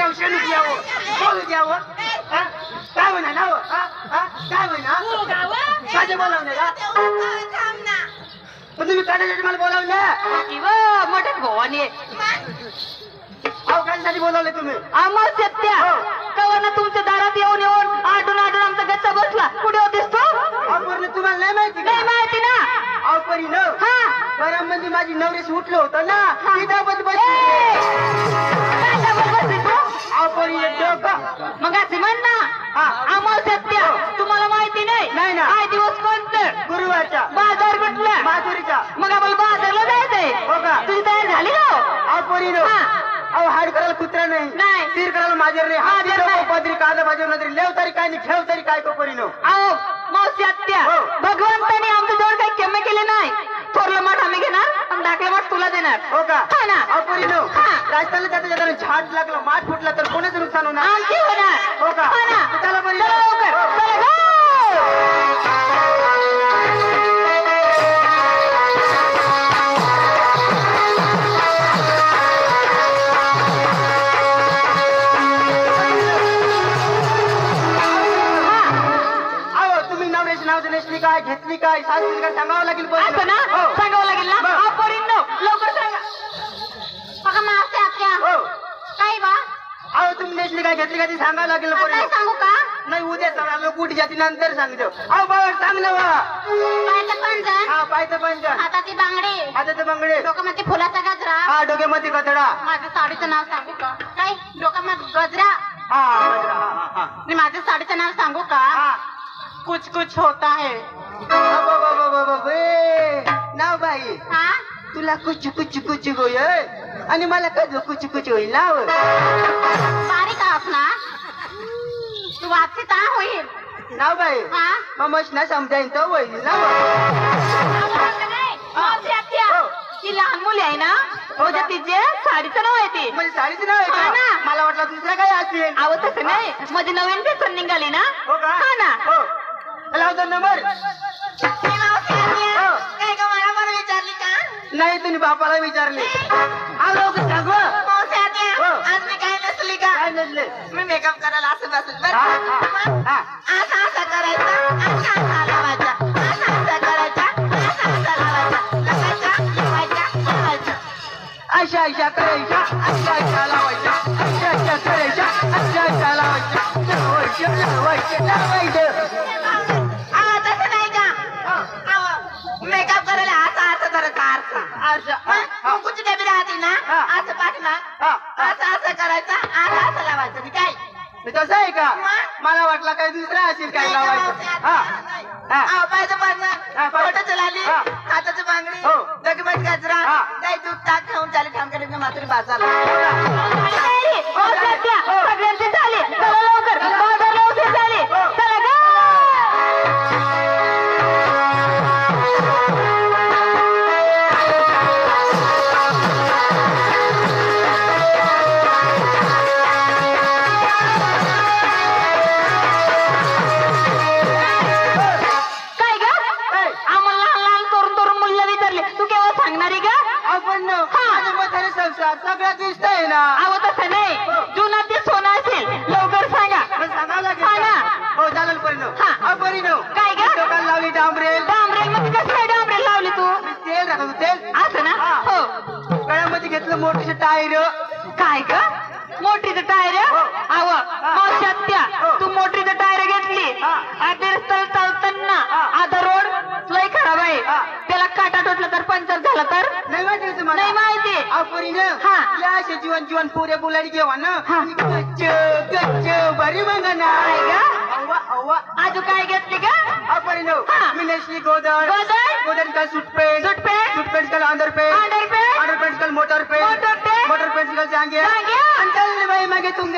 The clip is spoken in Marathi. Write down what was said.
द्यावं शेणूक द्यावं बोलू द्यावं काय म्हणा ना काय म्हणा काय बोलावलं का पण तुम्ही काढायसाठी मला बोलावलं मोठ्या भवानी अहो कशासाठी बोलावले तुम्ही आम्हाला सत्या कवा ना तुमच्या दारात येऊन येऊन आडून आडून आमचा गच्चा बसला कुठे होतीस तू अपूर्ण तुम्हाला नाही माहिती नाही माहिती ना अहो परी न घरामध्ये माझी नवरेश उठलं होतं ना मग असे म्हण ना आम्हाला सत्या तुम्हाला माहिती नाही ना काय दिवस कोणतं गुरुवारच्या बाजार कुठला माधुरीचा मग आम्हाला बाजारला जायचंय हो का तुझी तयार झाली ना अहो परी न अहो हाड करायला कुत्रा नाही तीर करायला माझ्यावर नाही पदरी कांदा भाजी नजरी लेव तरी काय नाही ठेव तरी काय कोपरी नो अहो मावशी आत्या भगवंताने आमच्या जवळ काही कमी केले नाही थोरलं माठ आम्ही घेणार आणि दाखलं माठ तुला देणार हो का हा ना अपुरी नो राजस्थानला जाता जाताना झाड लागलं माठ फुटला तर कोणाचं नुकसान होणार आमची होणार हो का हा ना चला बरी चला लवकर चला गो नेसली काय घेतली काय सासरी काय सांगावं लागेल असं ना सांगावं लागेल ना पोरींनो लवकर सांगा बघा मावशी आत्या काय बा अहो तुम्ही नेसली काय घेतली काय ती सांगावं लागेल काय सांगू का नाही उद्या सांगा कुठे जाती नंतर सांगतो अहो बाबा सांग ना बा पायचं पंजन हा पायचं पंजन हाताची बांगडी हाताचं बांगडे डोक्यामध्ये फुलाचा गजरा हा डोक्यामध्ये गजरा माझ्या साडीचं नाव सांगू का काय डोक्यामध्ये गजरा हा गजरा हा आणि माझ्या साडीचं नाव सांगू का कुछ कुछ होता है नाव बाई हा तुला कुच कुच कुच होय आणि मला कधी कुच कुच होईल नाव बारीक आहोत ना तू वाचते ता होईल नाव बाई हा मग ना समजाईन तो होईल ना ती लहान मुली आहे ना म्हणजे तिचे साडीचं नाव आहे ती म्हणजे साडीचं नाव आहे ना मला वाटलं दुसरं काय असेल अहो तसं नाही म्हणजे नवीन पेपर निघाली ना हो का हा ना हो लावतो नंबर काय का मला विचारली का नाही तुम्ही बापाला विचारले आलो का सांग आज मी काय नसली का काय नसले मी मेकअप करायला असं बसत बरं असं असं करायचं असं असं लावायचा असं असं करायचा असं असं लावायचा लावायचा अशा अशा करायच्या अशा अशा लावायच्या अशा अशा करायच्या अशा अशा लावायच्या लावायचं लावायचं तसं नाही का मेकअप करायला असं असं करायचं असं कुठे डबी राहते ना असं पाठीमाग असं असं करायचं असं असं लावायचं काय तसं आहे का मला वाटलं काही दुसरं असेल काय लावायचं पायचं पाडणं पोटाचं लाली हाताची बांगडी डोक्यामध्ये गजरा काही दूध ताक खाऊन चाली ठामकडे मात्र बाजारला सगळ्यांची झाली चला लवकर बाजारला उशीर झाली चला ग सगळ्यात दिसत आहे ना अहो तसं नाही जुना ते सोनं असेल लवकर सांगा सांगावं लागेल हो चालेल परिणव काय ग डोक्याला लावली डांबरेल डांबरेल मध्ये कसं काय डांबरेल लावली तू तेल राहतो तेल असं ना हो गळ्यामध्ये घेतलं मोठीचे टायर काय ग मोटरीचं टायर अव मावशात्या तू मोटरीचं टायर घेतली अर्धे रस्त्याला चालताना आधा रोड लय खराब आहे त्याला काटा टोटला तर पंक्चर झाला तर नाही माहिती तुम्हाला नाही माहिती असे जीवन जीवन पुरे बुलाडी घेवा ना गच्च गच्च बरी मग ना आजू काय घेतली का परिणव मी नेसली गोदर गोदर का सूटपेंट सूटपेंट का अंडरपेंट का मोटर पेंट मोटर पेंट का जांगे अंकल भाई मागे तुम